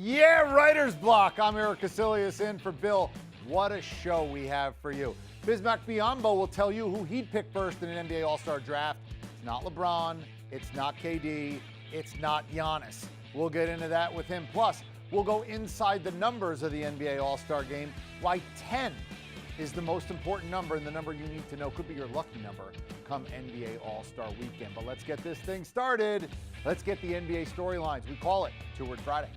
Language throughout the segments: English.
Yeah, writer's block. I'm Erik Kuselias in for Bill. What a show we have for you. Bismack Biyombo will tell you who he'd pick first in an NBA All-Star draft. It's not LeBron. It's not KD. It's not Giannis. We'll get into that with him. Plus, we'll go inside the numbers of the NBA All-Star game. Why 10 is the most important number, and the number you need to know could be your lucky number come NBA All-Star weekend. But let's get this thing started. Let's get the NBA storylines. We call it Two-Word Friday.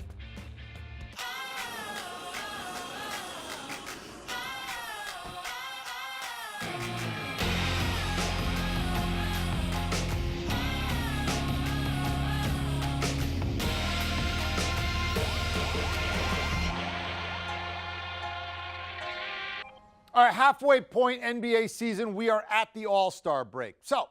All right, halfway point NBA season, we are at the All-Star break. So,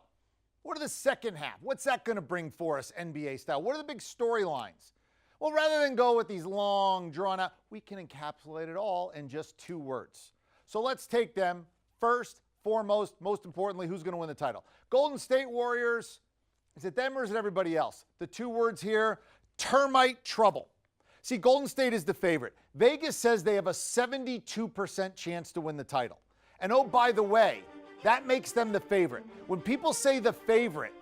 what are the second half? What's that going to bring for us NBA style? What are the big storylines? Well, rather than go with these long, drawn-out, we can encapsulate it all in just 2 words. So let's take them. First, foremost, most importantly, who's going to win the title? Golden State Warriors, is it them or is it everybody else? The 2 words here, termite trouble. See, Golden State is the favorite. Vegas says they have a 72% chance to win the title. And oh, by the way, that makes them the favorite. When people say the favorite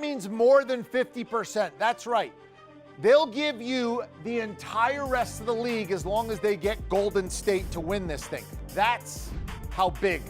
means more than 50%. That's right. They'll give you the entire rest of the league as long as they get Golden State to win this thing. That's how big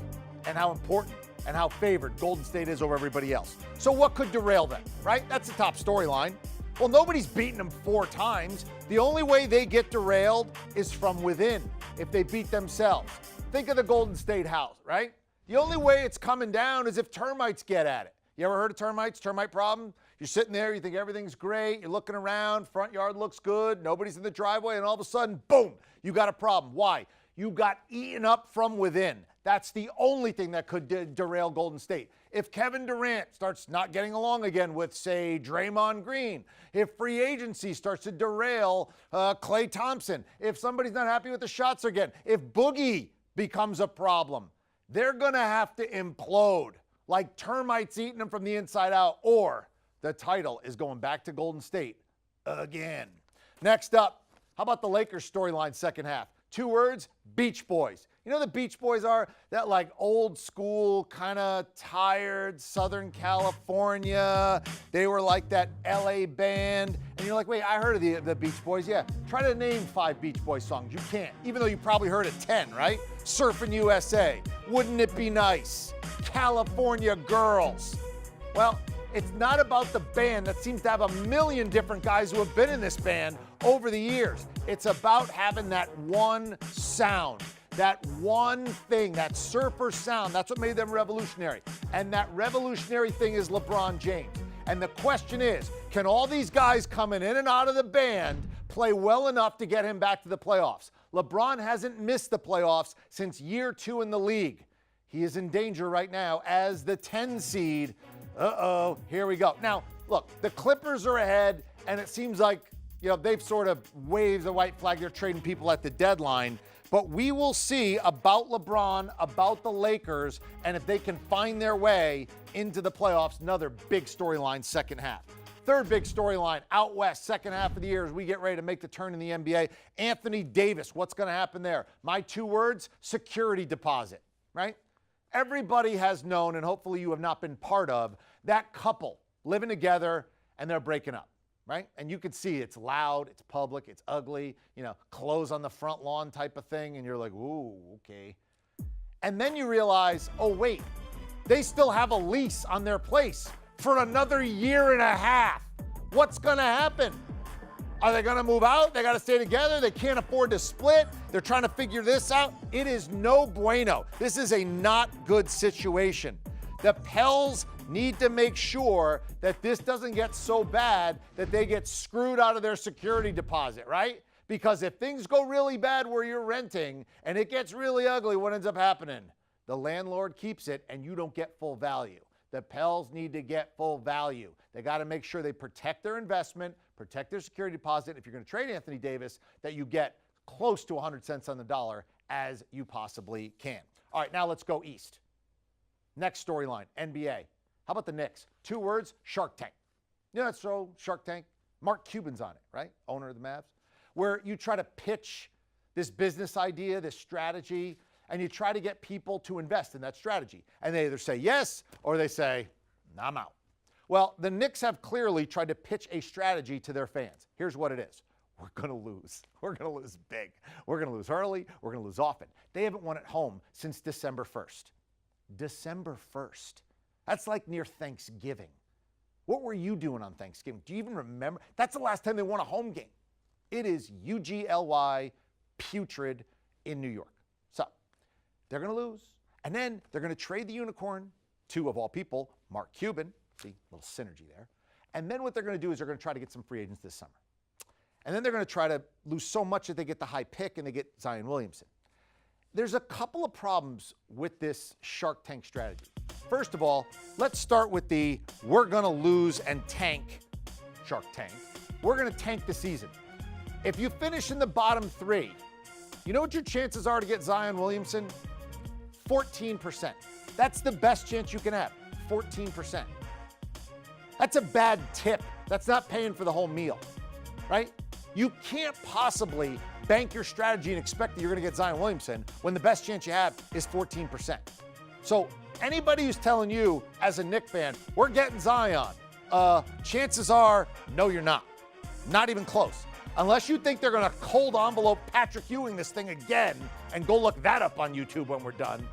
and how important and how favored Golden State is over everybody else. So what could derail them, right? That's the top storyline. Well, nobody's beaten them 4 times. The only way they get derailed is from within, if they beat themselves. Think of the Golden State house, right? The only way it's coming down is if termites get at it. You ever heard of termites, termite problem? You're sitting there, you think everything's great, you're looking around, front yard looks good, nobody's in the driveway, and all of a sudden, boom, you got a problem. Why? You got eaten up from within. That's the only thing that could derail Golden State. If Kevin Durant starts not getting along again with, say, Draymond Green, if free agency starts to derail Klay Thompson, if somebody's not happy with the shots again, if Boogie becomes a problem, they're going to have to implode like termites eating them from the inside out, or the title is going back to Golden State again. Next up, how about the Lakers storyline second half? 2 words, Beach Boys. You know the Beach Boys are? That like old school, kind of tired Southern California. They were like that LA band. And you're like, wait, I heard of the Beach Boys. Yeah, try to name 5 Beach Boys songs. You can't, even though you probably heard of 10, right? Surfing USA, Wouldn't It Be Nice? California Girls. Well, it's not about the band that seems to have a million different guys who have been in this band over the years. It's about having that one sound, that one thing, that surfer sound. That's what made them revolutionary. And that revolutionary thing is LeBron James. And the question is, can all these guys coming in and out of the band play well enough to get him back to the playoffs? LeBron hasn't missed the playoffs since year 2 in the league. He is in danger right now as the 10 seed. Uh-oh, here we go. Now, look, the Clippers are ahead, and it seems like, they've sort of waved the white flag. They're trading people at the deadline. But we will see about LeBron, about the Lakers, and if they can find their way into the playoffs. Another big storyline second half. Third big storyline out west, second half of the year as we get ready to make the turn in the NBA. Anthony Davis, what's going to happen there? My 2 words, security deposit, right? Everybody has known, and hopefully you have not been part of, that couple living together and they're breaking up, right? And you can see it's loud, it's public, it's ugly, clothes on the front lawn type of thing, and you're like, ooh, okay. And then you realize, oh, wait, they still have a lease on their place for another 1.5 years. What's going to happen? Are they going to move out? They got to stay together. They can't afford to split. They're trying to figure this out. It is no bueno. This is a not good situation. The Pels need to make sure that this doesn't get so bad that they get screwed out of their security deposit, right? Because if things go really bad where you're renting and it gets really ugly, what ends up happening? The landlord keeps it and you don't get full value. The Pels need to get full value. They got to make sure they protect their investment, protect their security deposit. If you're going to trade Anthony Davis, that you get close to 100 cents on the dollar as you possibly can. All right, now let's go east. Next storyline, NBA. How about the Knicks? 2 words, Shark Tank. You know that show, Shark Tank? Mark Cuban's on it, right? Owner of the Mavs. where you try to pitch this business idea, this strategy, and you try to get people to invest in that strategy. And they either say yes or they say, I'm out. Well, the Knicks have clearly tried to pitch a strategy to their fans. Here's what it is. We're going to lose. We're going to lose big. We're going to lose early. We're going to lose often. They haven't won at home since December 1st. December 1st. That's like near Thanksgiving. What were you doing on Thanksgiving? Do you even remember? That's the last time they won a home game. It is UGLY putrid in New York. So they're going to lose. And then they're going to trade the unicorn to, of all people, Mark Cuban. See, a little synergy there. And then what they're going to do is they're going to try to get some free agents this summer. And then they're going to try to lose so much that they get the high pick and they get Zion Williamson. There's a couple of problems with this Shark Tank strategy. First of all, let's start with the we're going to lose and tank Shark Tank. We're going to tank the season. If you finish in the bottom three, you know what your chances are to get Zion Williamson? 14%. That's the best chance you can have, 14%. That's a bad tip. That's not paying for the whole meal, right? You can't possibly bank your strategy and expect that you're going to get Zion Williamson when the best chance you have is 14%. So anybody who's telling you as a Knicks fan, we're getting Zion, chances are, no, you're not. Not even close. Unless you think they're going to cold envelope Patrick Ewing this thing again, and go look that up on YouTube when we're done.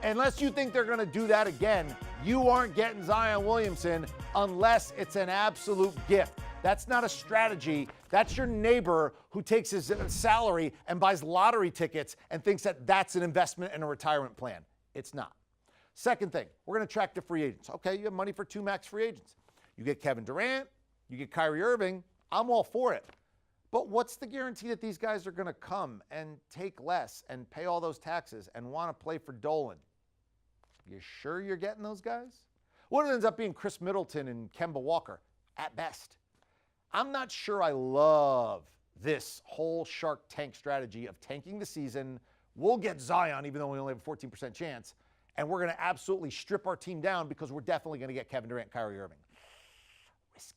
Unless you think they're going to do that again, you aren't getting Zion Williamson unless it's an absolute gift. That's not a strategy. That's your neighbor who takes his salary and buys lottery tickets and thinks that that's an investment and a retirement plan. It's not. Second thing, we're going to attract the free agents. Okay, you have money for 2 max free agents. You get Kevin Durant, you get Kyrie Irving. I'm all for it. But what's the guarantee that these guys are going to come and take less and pay all those taxes and want to play for Dolan? You sure you're getting those guys? What ends up being Chris Middleton and Kemba Walker at best? I'm not sure I love this whole Shark Tank strategy of tanking the season. We'll get Zion even though we only have a 14% chance, and we're going to absolutely strip our team down because we're definitely going to get Kevin Durant, Kyrie Irving. Risky.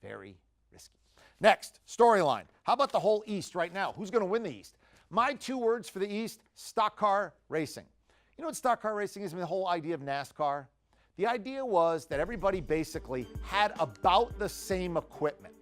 Very risky. Next, storyline. How about the whole East right now? Who's going to win the East? My 2 words for the East, stock car racing. You know what stock car racing is? I mean, the whole idea of NASCAR? The idea was that everybody basically had about the same equipment,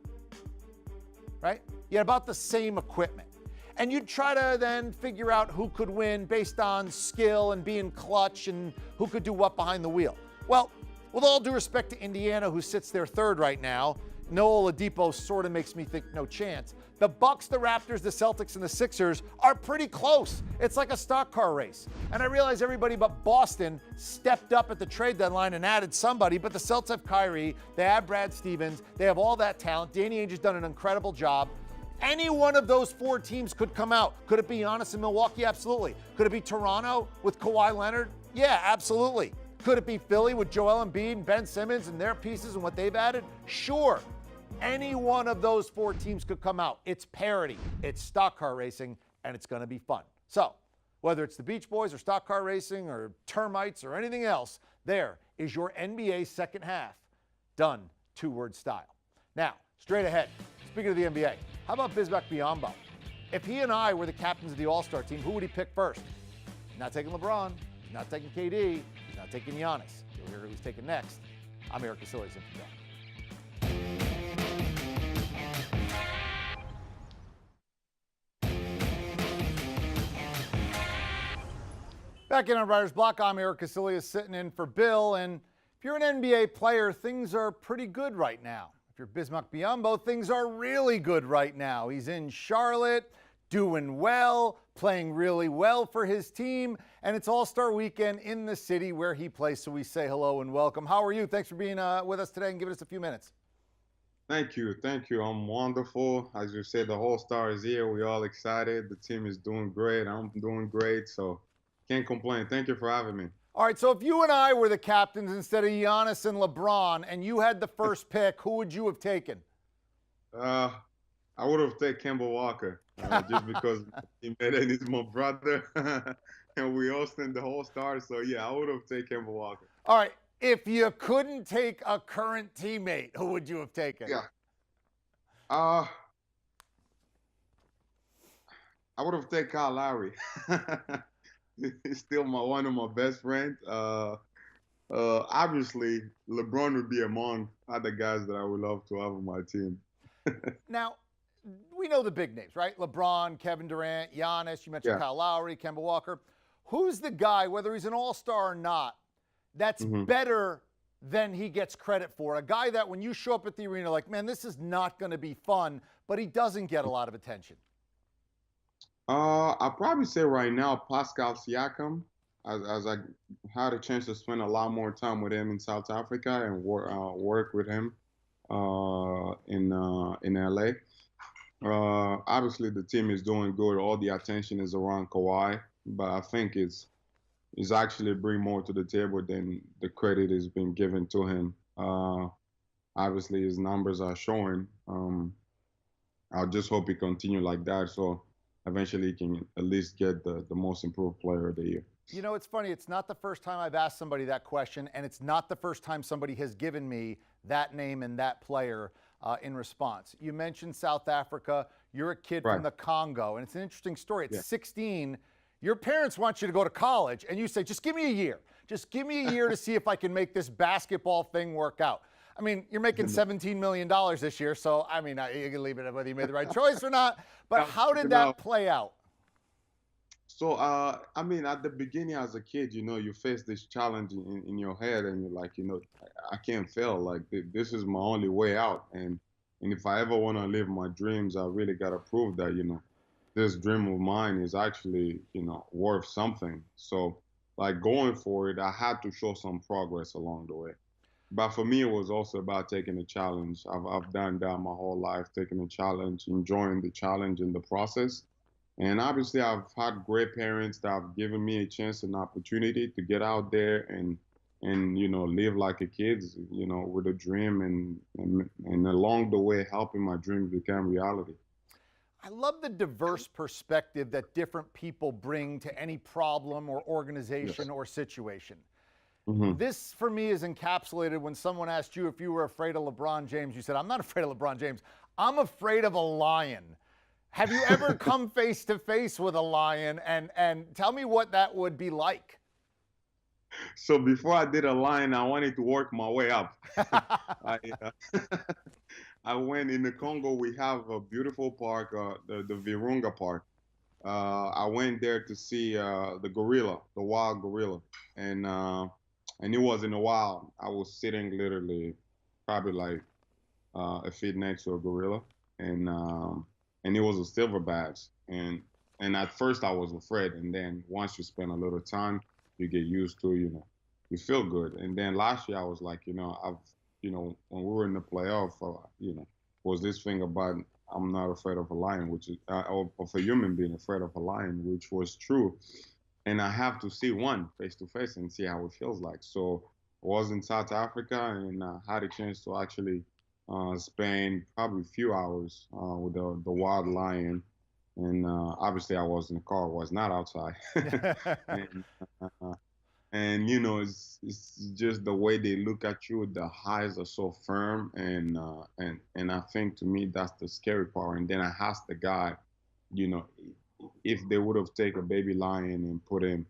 right? You had about the same equipment. And you'd try to then figure out who could win based on skill and being clutch and who could do what behind the wheel. Well, with all due respect to Indiana, who sits there third right now, Noel Oladipo sort of makes me think no chance. The Bucks, the Raptors, the Celtics, and the Sixers are pretty close. It's like a stock car race. And I realize everybody but Boston stepped up at the trade deadline and added somebody, but the Celtics have Kyrie, they have Brad Stevens, they have all that talent. Danny Ainge has done an incredible job. Any one of those 4 teams could come out. Could it be Giannis in Milwaukee? Absolutely. Could it be Toronto with Kawhi Leonard? Yeah, absolutely. Could it be Philly with Joel Embiid and Ben Simmons and their pieces and what they've added? Sure. Any one of those 4 teams could come out. It's parity. It's stock car racing, and it's going to be fun. So whether it's the Beach Boys or stock car racing or termites or anything else, there is your NBA second half done 2-word style. Now, straight ahead, speaking of the NBA, how about Bismack Biyombo? If he and I were the captains of the All-Star team, who would he pick first? He's not taking LeBron. He's not taking KD. He's not taking Giannis. You'll hear who he's taking next. I'm Erik Kuselias in for Bill. Back in our writer's block, I'm Erik Kuselias sitting in for Bill. And if you're an NBA player, things are pretty good right now. If you're Bismack Biyombo, things are really good right now. He's in Charlotte, doing well, playing really well for his team. And it's All-Star Weekend in the city where he plays. So we say hello and welcome. How are you? Thanks for being with us today and giving us a few minutes. Thank you. Thank you. I'm wonderful. As you said, the whole star is here. We're all excited. The team is doing great. I'm doing great. So can't complain. Thank you for having me. All right, so if you and I were the captains instead of Giannis and LeBron and you had the first pick, who would you have taken? I would have taken Kemba Walker just because he made it. He's my brother. And we hosting the whole star. So, yeah, I would have taken Kemba Walker. All right, if you couldn't take a current teammate, who would you have taken? Yeah. I would have taken Kyle Lowry. He's still one of my best friends. Obviously, LeBron would be among other guys that I would love to have on my team. Now, we know the big names, right? LeBron, Kevin Durant, Giannis. You mentioned Yeah. Kyle Lowry, Kemba Walker. Who's the guy, whether he's an all-star or not, that's better than he gets credit for? A guy that when you show up at the arena, like, man, this is not going to be fun, but he doesn't get a lot of attention. I'll probably say right now Pascal Siakam, as I had a chance to spend a lot more time with him in South Africa and work with him in LA. Obviously, the team is doing good. All the attention is around Kawhi, but I think it's actually bring more to the table than the credit is being given to him. Obviously, his numbers are showing. I just hope he continue like that, so eventually he can at least get the most improved player of the year. You know, it's funny. It's not the first time I've asked somebody that question, and it's not the first time somebody has given me that name and that player in response. You mentioned South Africa. You're a kid from the Congo, and it's an interesting story. At 16, your parents want you to go to college, and you say, just give me a year. Just give me a year to see if I can make this basketball thing work out. I mean, you're making $17 million this year, so, I mean, you can leave it whether you made the right choice or not. But how did that play out? So, I mean, at the beginning as a kid, you face this challenge in your head, and you're like, I can't fail. Like, this is my only way out. And if I ever want to live my dreams, I really got to prove that, this dream of mine is actually, worth something. So, like, going for it, I had to show some progress along the way. But for me, it was also about taking a challenge. I've done that my whole life, taking a challenge, enjoying the challenge in the process. And obviously, I've had great parents that have given me a chance and opportunity to get out there and live like a kid, with a dream and along the way, helping my dreams become reality. I love the diverse perspective that different people bring to any problem or organization or situation. This, for me, is encapsulated when someone asked you if you were afraid of LeBron James. You said, I'm not afraid of LeBron James. I'm afraid of a lion. Have you ever come face to face with a lion? And tell me what that would be like. So before I did a lion, I wanted to work my way up. I went in the Congo. We have a beautiful park, the Virunga Park. I went there to see the gorilla, the wild gorilla, and it was in the wild. I was sitting literally, probably like a feet next to a gorilla, and it was a silverback. And at first I was afraid, and then once you spend a little time, you get used to, you feel good. And then last year I was like, when we were in the playoff, was this thing about I'm not afraid of a lion, which is of a human being afraid of a lion, which was true. And I have to see one face to face and see how it feels like. So I was in South Africa and had a chance to actually spend probably a few hours with the wild lion. And obviously I was in the car, was not outside. and, it's just the way they look at you. The eyes are so firm, and I think to me that's the scary part. And then I asked the guy, if they would have taken a baby lion and put him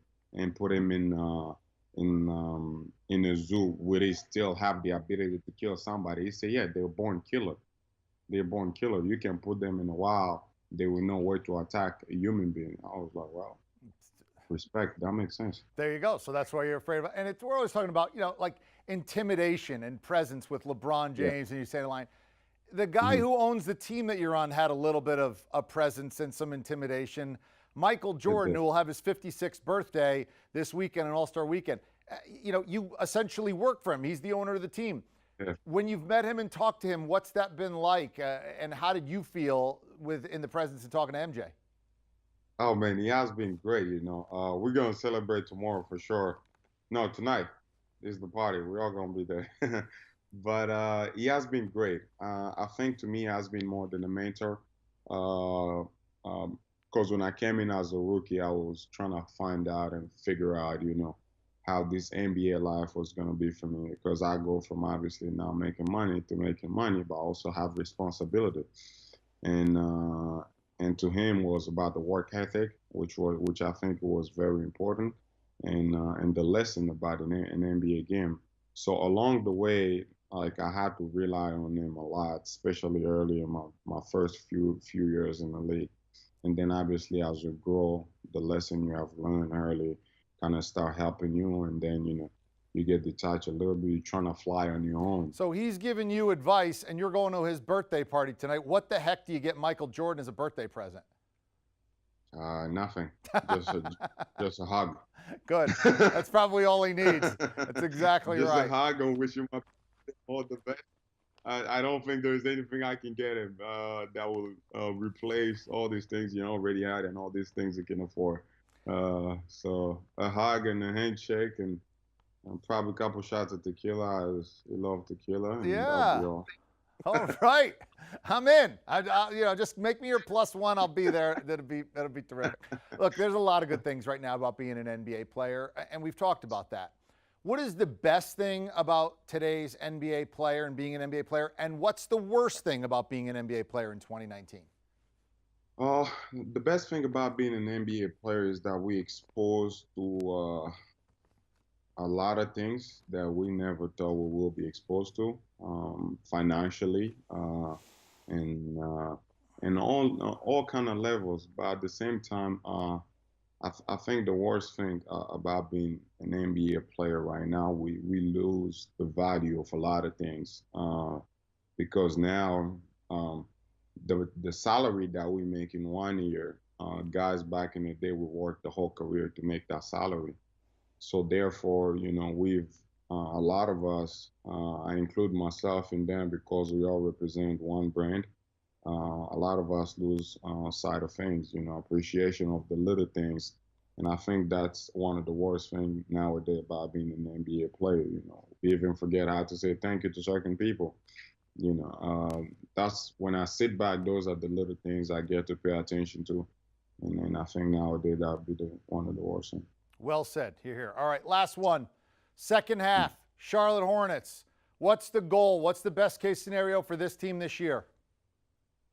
in a zoo, would he still have the ability to kill somebody? He said, yeah, they're born killer. They're born killer. You can put them in the wild, they will know where to attack a human being. I was like, wow. Respect. That makes sense. There you go. So that's why you're afraid of it. And we're always talking about, like intimidation and presence with LeBron James, and you say the line. The guy who owns the team that you're on had a little bit of a presence and some intimidation. Michael Jordan, who will have his 56th birthday this weekend, an All-Star weekend. You essentially work for him. He's the owner of the team. Yeah. When you've met him and talked to him, what's that been like? And how did you feel in the presence and talking to MJ? Oh man, he has been great. We're gonna celebrate tomorrow for sure. No, tonight is the party. We're all gonna be there. But he has been great. I think to me, he has been more than a mentor. Because when I came in as a rookie, I was trying to find out and figure out, how this NBA life was gonna be for me. Because I go from obviously now making money to making money, but I also have responsibility. And and to him was about the work ethic, which I think was very important, and the lesson about an NBA game. So along the way, like I had to rely on him a lot, especially early in my first few years in the league. And then obviously as you grow, the lesson you have learned early kind of start helping you, and then you get detached a little bit. You're trying to fly on your own. So he's giving you advice, and you're going to his birthday party tonight. What the heck do you get Michael Jordan as a birthday present? Nothing. Just a hug. Good. That's probably all he needs. That's exactly just right. Just a hug and wish him all the best. I don't think there's anything I can get him that will replace all these things you already had and all these things he can afford. So a hug and a handshake and probably a couple shots of tequila. He loves tequila. And yeah. All right, I'm in. Just make me your +1. I'll be there. That'll be terrific. Look, there's a lot of good things right now about being an NBA player, and we've talked about that. What is the best thing about today's NBA player and being an NBA player, and what's the worst thing about being an NBA player in 2019? The best thing about being an NBA player is that we exposed to a lot of things that we never thought we will be exposed to, financially, and all kind of levels. But at the same time, I think the worst thing about being an NBA player right now, we lose the value of a lot of things because now the salary that we make in 1 year, guys back in the day would work the whole career to make that salary. So therefore, we've a lot of us, I include myself in them because we all represent one brand. A lot of us lose sight of things, appreciation of the little things. And I think that's one of the worst things nowadays about being an NBA player. We even forget how to say thank you to certain people. That's when I sit back, those are the little things I get to pay attention to. And I think nowadays that would be one of the worst things. Well said. Here. All right, last one. Second half, Charlotte Hornets. What's the goal? What's the best case scenario for this team this year?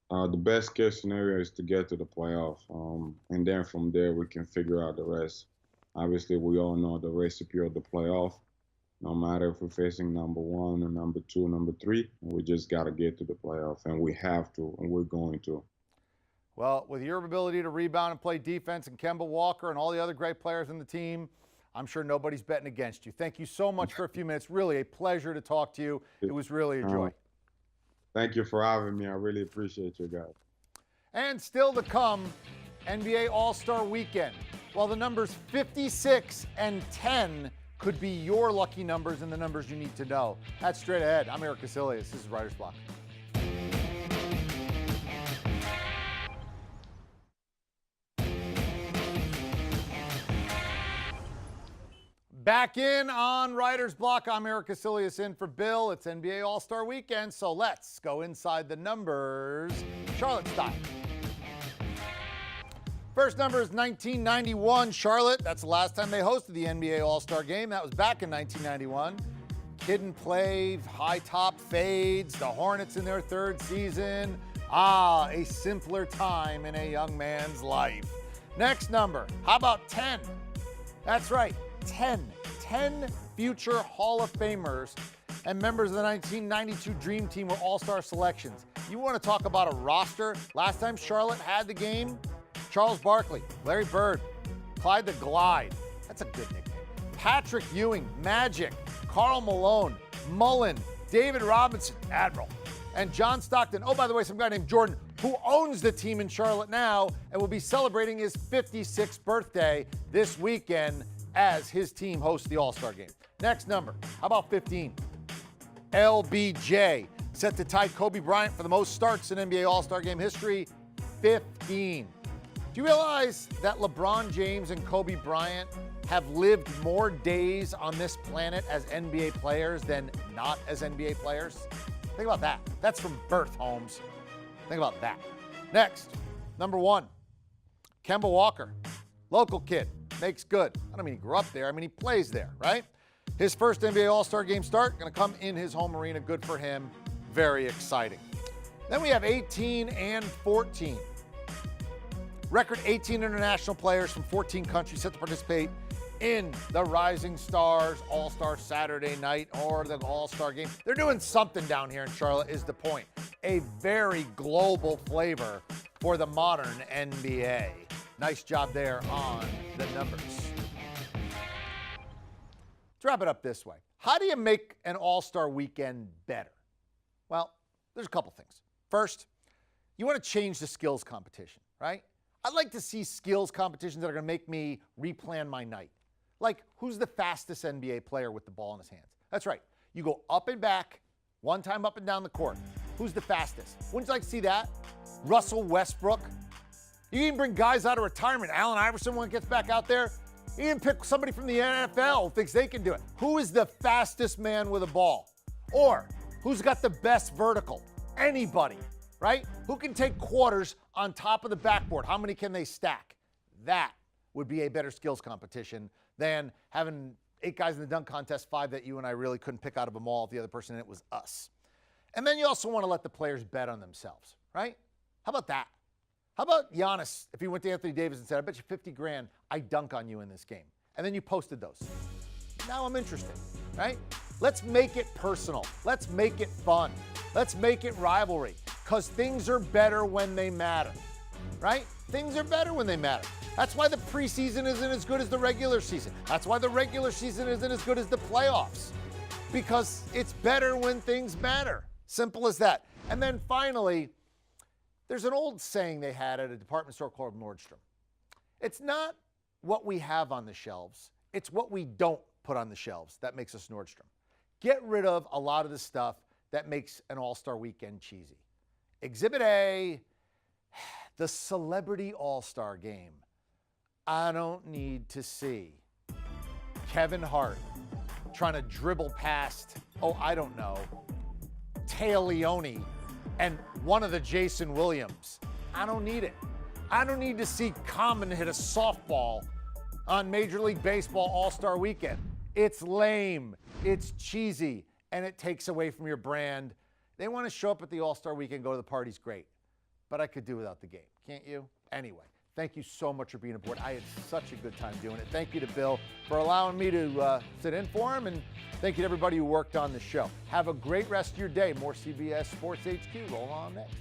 The best case scenario is to get to the playoff, and then from there we can figure out the rest. Obviously, we all know the recipe of the playoff. No matter if we're facing number 1 or number 2, number 3, we just got to get to the playoff, and we have to, and we're going to. Well, with your ability to rebound and play defense and Kemba Walker and all the other great players in the team, I'm sure nobody's betting against you. Thank you so much for a few minutes. Really a pleasure to talk to you. It was really a joy. Thank you for having me. I really appreciate you guys. And still to come, NBA All-Star Weekend. Well, the numbers 56 and 10 could be your lucky numbers and the numbers you need to know. That's straight ahead. I'm Erik Kuselias. This is Writer's Block. Back in on Writer's Block. I'm Erik Kuselias in for Bill. It's NBA All-Star Weekend, so let's go inside the numbers, Charlotte style. First number is 1991, Charlotte. That's the last time they hosted the NBA All-Star Game. That was back in 1991. Kid and play, high top fades, the Hornets in their 3rd season. A simpler time in a young man's life. Next number, how about 10? That's right, 10 future Hall of Famers and members of the 1992 Dream Team were all-star selections. You want to talk about a roster? Last time Charlotte had the game, Charles Barkley, Larry Bird, Clyde the Glide. That's a good nickname. Patrick Ewing, Magic, Karl Malone, Mullen, David Robinson, Admiral, and John Stockton. Oh, by the way, some guy named Jordan who owns the team in Charlotte now and will be celebrating his 56th birthday this weekend as his team hosts the All-Star Game. Next number, how about 15? LBJ, set to tie Kobe Bryant for the most starts in NBA All-Star Game history, 15. Do you realize that LeBron James and Kobe Bryant have lived more days on this planet as NBA players than not as NBA players? Think about that. That's from birth, Holmes. Think about that. Next, number 1, Kemba Walker, local kid. Makes good. I don't mean he grew up there. I mean he plays there, right? His first NBA All-Star Game start, going to come in his home arena. Good for him. Very exciting. Then we have 18 and 14. Record 18 international players from 14 countries set to participate in the Rising Stars All-Star Saturday night or the All-Star game. They're doing something down here in Charlotte is the point. A very global flavor for the modern NBA. Nice job there on the numbers. Let's wrap it up this way. How do you make an All-Star weekend better? Well, there's a couple things. First, you want to change the skills competition, right? I'd like to see skills competitions that are going to make me replan my night. Like, who's the fastest NBA player with the ball in his hands? That's right. You go up and back, one time up and down the court. Who's the fastest? Wouldn't you like to see that? Russell Westbrook. You can bring guys out of retirement. Allen Iverson, when he gets back out there. You can pick somebody from the NFL who thinks they can do it. Who is the fastest man with a ball? Or who's got the best vertical? Anybody, right? Who can take quarters on top of the backboard? How many can they stack? That would be a better skills competition than having 8 guys in the dunk contest, 5 that you and I really couldn't pick out of them all if the other person in it was us. And then you also want to let the players bet on themselves, right? How about that? How about Giannis, if he went to Anthony Davis and said, I bet you 50 grand I dunk on you in this game. And then you posted those. Now I'm interested, right? Let's make it personal. Let's make it fun. Let's make it rivalry. Because things are better when they matter, right? Things are better when they matter. That's why the preseason isn't as good as the regular season. That's why the regular season isn't as good as the playoffs. Because it's better when things matter. Simple as that. And then finally, there's an old saying they had at a department store called Nordstrom. It's not what we have on the shelves. It's what we don't put on the shelves that makes us Nordstrom. Get rid of a lot of the stuff that makes an All-Star weekend cheesy. Exhibit A, the Celebrity All-Star Game. I don't need to see Kevin Hart trying to dribble past, I don't know, Taya Leone and one of the Jason Williams. I don't need it. I don't need to see Common hit a softball on Major League Baseball All-Star Weekend. It's lame, it's cheesy, and it takes away from your brand. They want to show up at the All-Star Weekend, go to the parties, great. But I could do without the game, can't you? Anyway, thank you so much for being aboard. I had such a good time doing it. Thank you to Bill for allowing me to sit in for him, and thank you to everybody who worked on the show. Have a great rest of your day. More CBS Sports HQ. Roll on next.